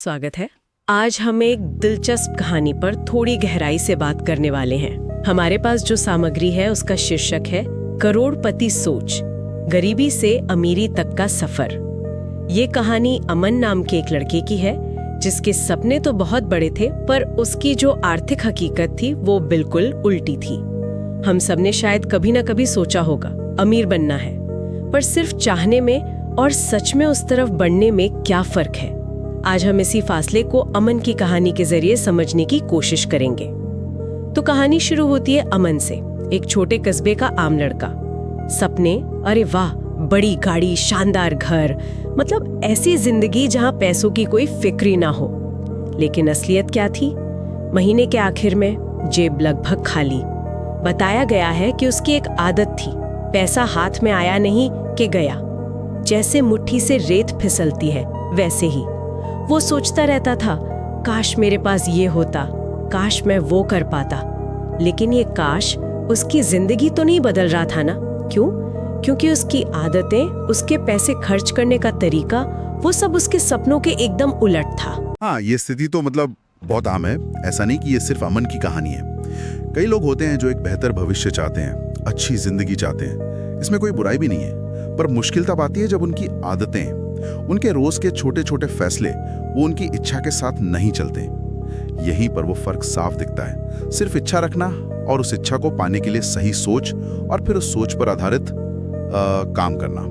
स्वागत है। आज हम एक दिलचस्प कहानी पर थोड़ी गहराई से बात करने वाले हैं। हमारे पास जो सामग्री है उसका शीर्षक है करोड़पति सोच, गरीबी से अमीरी तक का सफर। ये कहानी अमन नाम के एक लड़के की है जिसके सपने तो बहुत बड़े थे, पर उसकी जो आर्थिक हकीकत थी वो बिल्कुल उल्टी थी। हम सबने शायद कभी ना कभी सोचा होगा अमीर बनना है, पर सिर्फ चाहने में और सच में उस तरफ बढ़ने में क्या फर्क है। आज हम इसी फासले को अमन की कहानी के जरिए समझने की कोशिश करेंगे। तो कहानी शुरू होती है अमन से, एक छोटे कस्बे का आम लड़का। सपने, अरे वाह, बड़ी गाड़ी, शानदार घर, मतलब ऐसी जिंदगी जहां पैसों की कोई फिक्र ही ना हो। लेकिन असलियत क्या थी? महीने के आखिर में जेब लगभग खाली। बताया गया है कि उसकी एक आदत थी, पैसा हाथ में आया नहीं कि गया। जैसे मुट्ठी से रेत फिसलती है वैसे ही वो सोचता रहता था, काश मेरे पास ये होता, काश मैं वो कर पाता। लेकिन ये काश उसकी जिंदगी तो नहीं बदल रहा था ना। क्यों? क्योंकि उसकी आदतें, उसके पैसे खर्च करने का तरीका, वो सब उसके सपनों के एकदम उलट था। हाँ, ये स्थिति तो बहुत आम है। ऐसा नहीं कि ये सिर्फ अमन की कहानी है। कई लोग होते हैं जो एक बेहतर भविष्य चाहते हैं, अच्छी जिंदगी चाहते हैं। इसमें कोई बुराई भी नहीं है, पर मुश्किल तब आती है जब उनकी आदतें, उनके रोज के छोटे छोटे फैसले वो उनकी इच्छा के साथ नहीं चलते। यहीं पर वो फर्क साफ दिखता है। सिर्फ इच्छा रखना और उस इच्छा को पाने के लिए सही सोच और फिर उस सोच पर आधारित काम करना।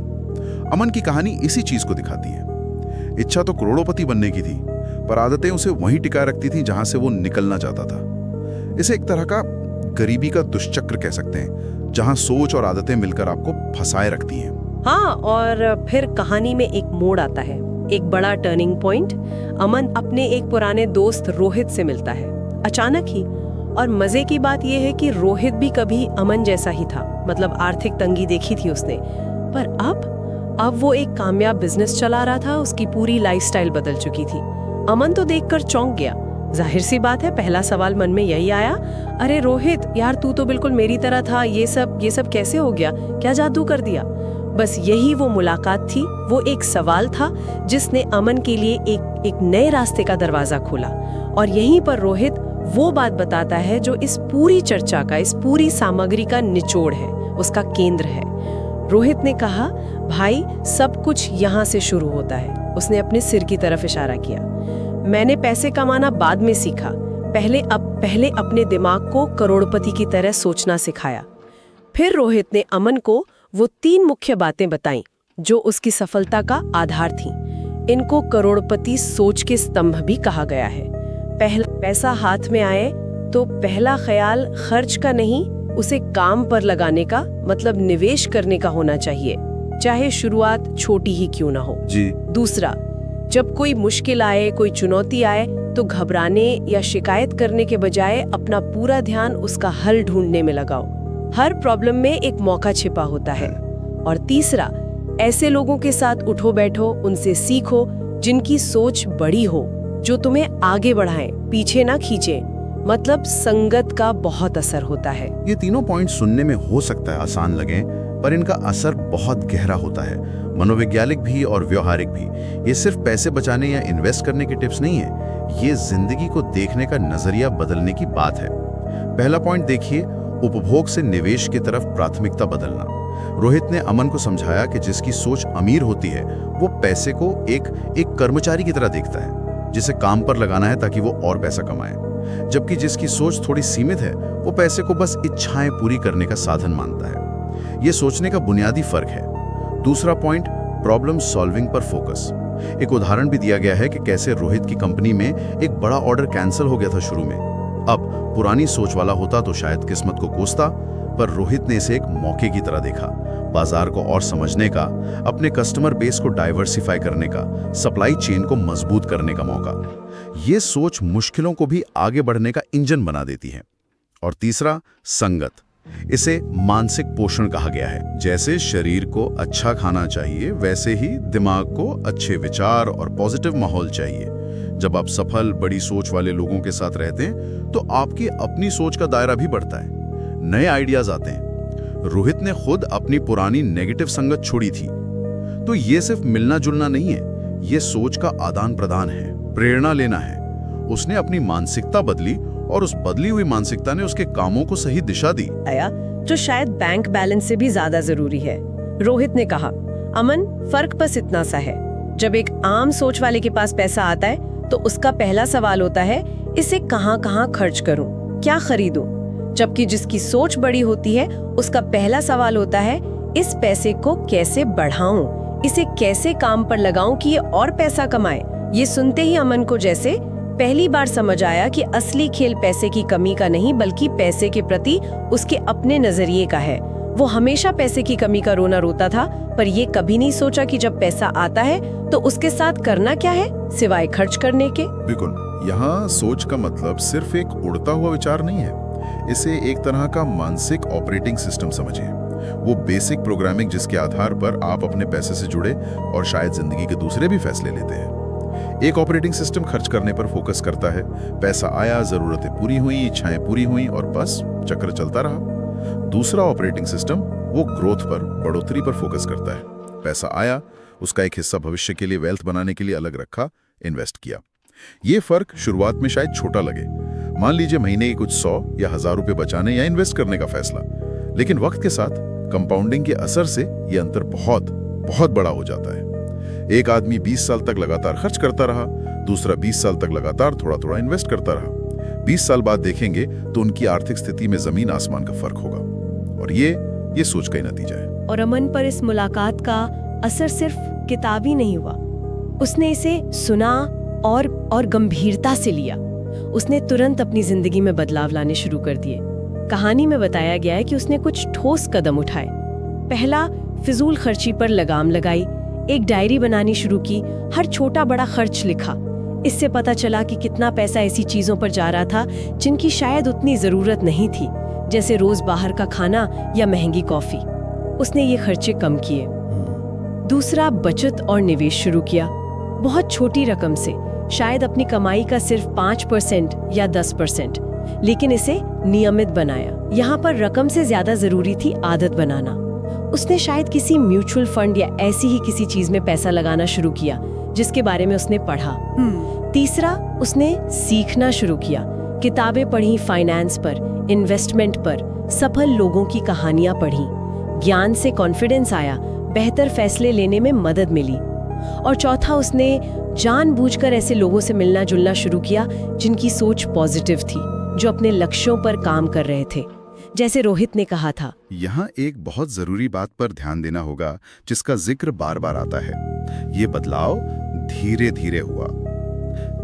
अमन की कहानी इसी चीज को दिखाती है। इच्छा तो करोड़पति बनने की थी, पर आदतें उसे वहीं टिकाए रखती थी जहां से वो निकलना चाहता था। इसे एक तरह का गरीबी का दुष्चक्र कह सकते हैं, जहां सोच और आदतें मिलकर आपको फंसाए रखती हैं। हाँ, और फिर कहानी में एक मोड़ आता है, एक बड़ा टर्निंग पॉइंट। अमन अपने एक पुराने दोस्त रोहित से मिलता है, अचानक ही। और मजे की बात यह है कि रोहित भी कभी अमन जैसा ही था, मतलब आर्थिक तंगी देखी थी उसने। पर अब वो एक कामयाब बिजनेस चला रहा था, उसकी पूरी लाइफस्टाइल बदल चुकी थी। अमन तो देखकर चौंक गया। जाहिर सी बात है, पहला सवाल मन में यही आया, अरे रोहित यार, तू तो बिल्कुल मेरी तरह था, ये सब कैसे हो गया? क्या जादू कर दिया? बस यही वो मुलाकात थी, वो एक सवाल था जिसने अमन के लिए एक नए रास्ते का दरवाजा खोला। और यहीं पर रोहित वो बात बताता है जो इस पूरी चर्चा का, इस पूरी सामग्री का निचोड़ है, उसका केंद्र है। रोहित ने कहा, भाई सब कुछ यहाँ से शुरू होता है। उसने अपने सिर की तरफ इशारा किया। मैंने पैसे कमाना बाद में सीखा, पहले अपने दिमाग को करोड़पति की तरह सोचना सिखाया। फिर रोहित ने अमन को वो 3 मुख्य बातें बताईं जो उसकी सफलता का आधार थीं। इनको करोड़पति सोच के स्तंभ भी कहा गया है। पहला, पैसा हाथ में आए तो पहला ख्याल खर्च का नहीं, उसे काम पर लगाने का, मतलब निवेश करने का होना चाहिए, चाहे शुरुआत छोटी ही क्यों ना हो जी। दूसरा, जब कोई मुश्किल आए, कोई चुनौती आए, तो घबराने या शिकायत करने के बजाय अपना पूरा ध्यान उसका हल ढूंढने में लगाओ। हर प्रॉब्लम में एक मौका छिपा होता है। और तीसरा, ऐसे लोगों के साथ उठो बैठो, उनसे सीखो जिनकी सोच बड़ी हो, जो तुम्हें आगे बढ़ाएं, पीछे ना खींचे। मतलब संगत का बहुत असर होता है। ये तीनों पॉइंट सुनने में हो सकता है आसान लगे, पर इनका असर बहुत गहरा होता है, मनोवैज्ञानिक भी और व्यवहारिक भी। ये सिर्फ पैसे बचाने या इन्वेस्ट करने के टिप्स नहीं है, ये जिंदगी को देखने का नजरिया बदलने की बात है। पहला पॉइंट देखिए, उपभोग से निवेश की तरफ प्राथमिकता बदलना। रोहित ने अमन को समझाया कि जिसकी सोच अमीर होती है वो पैसे को एक कर्मचारी की तरह देखता है, जिसे काम पर लगाना है ताकि वो और पैसा कमाए। जबकि जिसकी सोच थोड़ी सीमित है वो पैसे को बस इच्छाएं पूरी करने का साधन मानता है। ये सोचने का बुनियादी फर्क है। दूसरा पॉइंट, प्रॉब्लम सॉल्विंग पर फोकस। एक उदाहरण भी दिया गया है कि कैसे रोहित की कंपनी में एक बड़ा ऑर्डर कैंसिल हो गया था शुरू में। अब पुरानी सोच वाला होता तो शायद किस्मत को कोसता, पर रोहित ने इसे एक मौके की तरह देखा, बाजार को और समझने का, अपने कस्टमर बेस को डाइवर्सिफाई करने का, सप्लाई चेन को मजबूत करने का मौका। ये सोच मुश्किलों को भी आगे बढ़ने का इंजन बना देती है। और तीसरा, संगत। इसे मानसिक पोषण कहा गया है। जैसे शरीर को अच्छा खाना चाहिए, वैसे ही दिमाग को अच्छे विचार और पॉजिटिव माहौल चाहिए। जब आप सफल, बड़ी सोच वाले लोगों के साथ रहते हैं तो आपकी अपनी सोच का दायरा भी बढ़ता है, नए आइडियाज आते हैं। रोहित ने खुद अपनी पुरानी नेगेटिव संगत छोड़ी थी। तो ये सिर्फ मिलना जुलना नहीं है, ये सोच का आदान प्रदान है। प्रेरणा लेना है। उसने अपनी मानसिकता बदली और उस बदली हुई मानसिकता ने उसके कामों को सही दिशा दी। आया जो शायद बैंक बैलेंस से भी ज्यादा जरूरी है। रोहित ने कहा, अमन, फर्क बस इतना सा है, जब एक आम सोच वाले के पास पैसा आता है तो उसका पहला सवाल होता है, इसे कहाँ कहाँ खर्च करूं, क्या खरीदूं? जबकि जिसकी सोच बड़ी होती है उसका पहला सवाल होता है, इस पैसे को कैसे बढ़ाऊं, इसे कैसे काम पर लगाऊं कि ये और पैसा कमाए। ये सुनते ही अमन को जैसे पहली बार समझ आया कि असली खेल पैसे की कमी का नहीं बल्कि पैसे के प्रति उसके अपने नजरिए का है। वो हमेशा पैसे की कमी का रोना रोता था, पर ये कभी नहीं सोचा कि जब पैसा आता है तो उसके साथ करना क्या है सिवाय खर्च करने के। बिल्कुल, यहाँ सोच का मतलब सिर्फ एक उड़ता हुआ विचार नहीं है, इसे एक तरह का मानसिक ऑपरेटिंग सिस्टम समझिए। वो बेसिक प्रोग्रामिंग जिसके आधार पर आप अपने पैसे से जुड़े और शायद जिंदगी के दूसरे भी फैसले लेते हैं। एक ऑपरेटिंग सिस्टम खर्च करने पर फोकस करता है, पैसा आया, जरूरतें पूरी हुई, इच्छाएं पूरी हुई और बस चक्र चलता रहा। दूसरा ऑपरेटिंग सिस्टम वो ग्रोथ पर, बढ़ोतरी पर फोकस करता है। पैसा आया, उसका एक हिस्सा भविष्य के लिए, वेल्थ बनाने के लिए अलग रखा, इन्वेस्ट किया। ये फर्क शुरुआत में शायद छोटा लगे, मान लीजिए महीने के कुछ 100 या 1000 रुपए बचाने या इन्वेस्ट करने का फैसला, लेकिन वक्त के साथ कंपाउंडिंग के असर से ये अंतर बहुत बहुत बड़ा हो जाता है। एक आदमी 20 साल तक लगातार खर्च करता रहा, दूसरा 20 साल तक लगातार थोड़ा थोड़ा इन्वेस्ट करता रहा। 20 साल बाद देखेंगे तो उनकी आर्थिक स्थिति में जमीन आसमान का फर्क होगा, और ये सोच का ही नतीजा है। और अमन पर इस मुलाकात का असर सिर्फ किताबी नहीं हुआ, उसने इसे सुना और गंभीरता से लिया। उसने तुरंत अपनी जिंदगी में बदलाव लाने शुरू कर दिए। कहानी में बताया गया है कि उसने कुछ ठोस कदम उठाए। पहला, फिजूल खर्ची पर लगाम लगाई, एक डायरी बनानी शुरू की, हर छोटा बड़ा खर्च लिखा। इससे पता चला कि कितना पैसा ऐसी चीजों पर जा रहा था जिनकी शायद उतनी जरूरत नहीं थी, जैसे रोज बाहर का खाना या महंगी कॉफी। उसने ये खर्चे कम किए। दूसरा, बचत और निवेश शुरू किया, बहुत छोटी रकम से, शायद अपनी कमाई का सिर्फ 5% या 10%, लेकिन इसे नियमित बनाया। यहाँ पर रकम से ज्यादा जरूरी थी आदत बनाना। उसने शायद किसी म्यूचुअल फंड या ऐसी ही किसी चीज में पैसा लगाना शुरू किया जिसके बारे में उसने पढ़ा। तीसरा, उसने सीखना शुरू किया, किताबें पढ़ी फाइनेंस पर, इन्वेस्टमेंट पर, सफल लोगों की कहानियां पढ़ी। ज्ञान से कॉन्फिडेंस आया, बेहतर फैसले लेने में मदद मिली। और चौथा, उसने जानबूझकर ऐसे लोगों से मिलना जुलना शुरू किया जिनकी सोच पॉजिटिव थी, जो अपने लक्ष्यों पर काम कर रहे थे, जैसे रोहित ने कहा था। यहाँ एक बहुत जरूरी बात पर ध्यान देना होगा जिसका जिक्र बार बार आता है। ये बदलाव धीरे धीरे हुआ।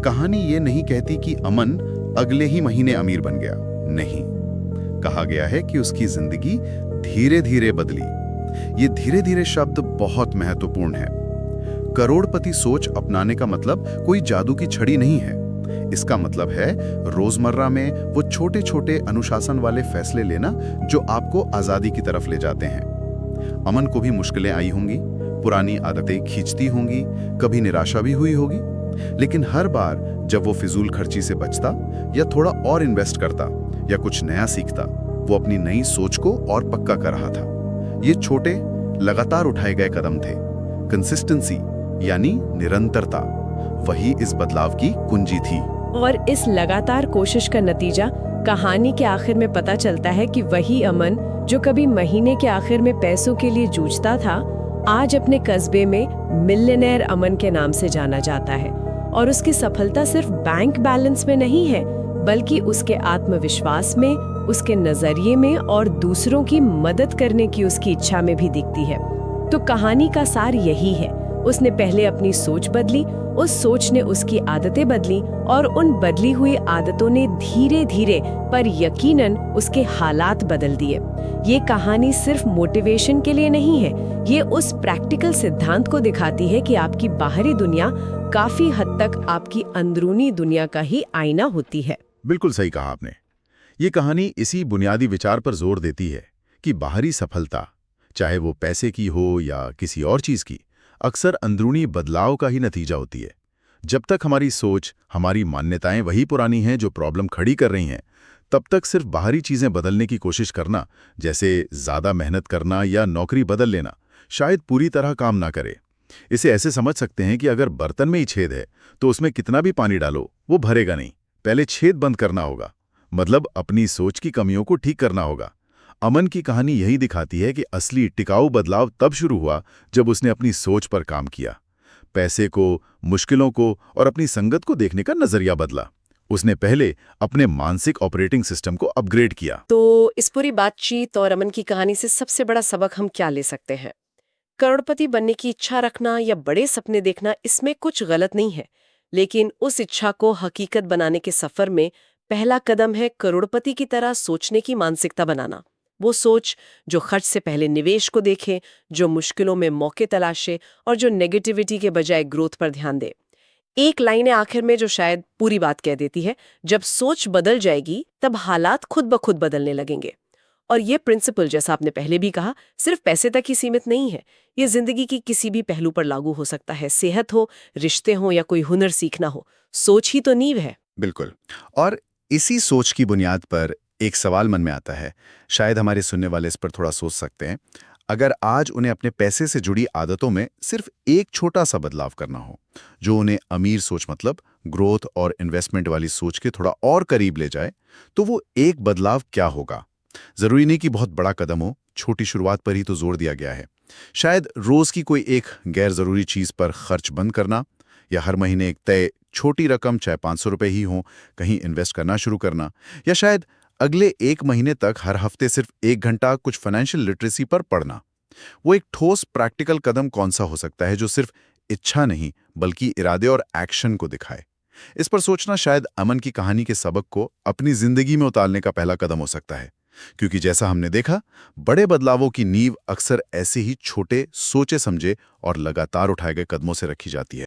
कहानी ये नहीं कहती कि अमन अगले ही महीने अमीर बन गया, नहीं। कहा गया है कि उसकी जिंदगी धीरे धीरे बदली। ये धीरे धीरे शब्द बहुत महत्वपूर्ण है। करोड़पति सोच अपनाने का मतलब कोई जादू की छड़ी नहीं है। इसका मतलब है रोजमर्रा में वो छोटे छोटे अनुशासन वाले फैसले लेना जो आपको आजादी की तरफ ले जाते हैं। अमन को भी मुश्किलें आई होंगी, पुरानी आदतें खींचती होंगी, कभी निराशा भी हुई होगी, लेकिन हर बार जब वो फिजूल खर्ची से बचता या थोड़ा और इन्वेस्ट करता या कुछ नया सीखता, वो अपनी नई सोच को और पक्का कर रहा था। ये छोटे लगातार उठाए गए कदम थे। कंसिस्टेंसी यानी निरंतरता, वही इस बदलाव की कुंजी थी। और इस लगातार कोशिश का नतीजा कहानी के आखिर में पता चलता है कि वही अमन जो कभी महीने के आखिर में पैसों के लिए जूझता था, आज अपने कस्बे में मिलियनेयर अमन के नाम से जाना जाता है। और उसकी सफलता सिर्फ बैंक बैलेंस में नहीं है, बल्कि उसके आत्मविश्वास में, उसके नजरिए में और दूसरों की मदद करने की उसकी इच्छा में भी दिखती है। तो कहानी का सार यही है, उसने पहले अपनी सोच बदली, उस सोच ने उसकी आदतें बदली और उन बदली हुई आदतों ने धीरे धीरे पर यकीनन उसके हालात बदल दिए। ये कहानी सिर्फ मोटिवेशन के लिए नहीं है, ये उस प्रैक्टिकल सिद्धांत को दिखाती है कि आपकी बाहरी दुनिया काफी हद तक आपकी अंदरूनी दुनिया का ही आईना होती है। बिल्कुल सही कहा आपने। ये कहानी इसी बुनियादी विचार पर जोर देती है कि बाहरी सफलता, चाहे वो पैसे की हो या किसी और चीज की, अक्सर अंदरूनी बदलाव का ही नतीजा होती है। जब तक हमारी सोच, हमारी मान्यताएं वही पुरानी हैं जो प्रॉब्लम खड़ी कर रही हैं, तब तक सिर्फ बाहरी चीजें बदलने की कोशिश करना, जैसे ज्यादा मेहनत करना या नौकरी बदल लेना, शायद पूरी तरह काम ना करे। इसे ऐसे समझ सकते हैं कि अगर बर्तन में ही छेद है तो उसमें कितना भी पानी डालो वो भरेगा नहीं। पहले छेद बंद करना होगा, मतलब अपनी सोच की कमियों को ठीक करना होगा। अमन की कहानी यही दिखाती है कि असली टिकाऊ बदलाव तब शुरू हुआ जब उसने अपनी सोच पर काम किया। पैसे को, मुश्किलों को और अपनी संगत को देखने का नजरिया बदला। उसने पहले अपने मानसिक ऑपरेटिंग सिस्टम को अपग्रेड किया। तो इस पूरी बातचीत और अमन की कहानी से सबसे बड़ा सबक हम क्या ले सकते हैं? करोड़पति बनने की इच्छा रखना या बड़े सपने देखना, इसमें कुछ गलत नहीं है, लेकिन उस इच्छा को हकीकत बनाने के सफर में पहला कदम है करोड़पति की तरह सोचने की मानसिकता बनाना। वो सोच जो खर्च से पहले निवेश को देखे, जो मुश्किलों में मौके तलाशे और जो नेगेटिविटी के बजाय ग्रोथ पर ध्यान दे। एक लाइन है आखिर में जो शायद पूरी बात कह देती है, जब सोच बदल जाएगी तब हालात खुद ब खुद बदलने लगेंगे। और ये प्रिंसिपल, जैसा आपने पहले भी कहा, सिर्फ पैसे तक ही सीमित नहीं है। ये जिंदगी की किसी भी पहलू पर लागू हो सकता है। सेहत हो, रिश्ते हो या कोई हुनर सीखना हो, सोच ही तो नींव है। बिल्कुल। और इसी सोच की बुनियाद पर एक सवाल मन में आता है, शायद हमारे सुनने वाले इस पर थोड़ा सोच सकते हैं। अगर आज उन्हें अपने पैसे से जुड़ी आदतों में सिर्फ एक छोटा सा बदलाव करना हो, जो उन्हें अमीर सोच मतलब ग्रोथ और इन्वेस्टमेंट वाली सोच के थोड़ा और करीब ले जाए, तो वो एक बदलाव क्या होगा? जरूरी नहीं कि बहुत बड़ा कदम हो, छोटी शुरुआत पर ही तो जोर दिया गया है। शायद रोज की कोई एक गैर जरूरी चीज पर खर्च बंद करना, या हर महीने एक तय छोटी रकम, चाहे 500 रुपए ही हो, कहीं इन्वेस्ट करना शुरू करना, या शायद अगले एक महीने तक हर हफ्ते सिर्फ 1 घंटा कुछ फाइनेंशियल लिटरेसी पर पढ़ना। वो एक ठोस प्रैक्टिकल कदम कौन सा हो सकता है जो सिर्फ इच्छा नहीं बल्कि इरादे और एक्शन को दिखाए? इस पर सोचना शायद अमन की कहानी के सबक को अपनी जिंदगी में उतारने का पहला कदम हो सकता है। क्योंकि जैसा हमने देखा, बड़े बदलावों की नींव अक्सर ऐसे ही छोटे, सोचे समझे और लगातार उठाए गए कदमों से रखी जाती है।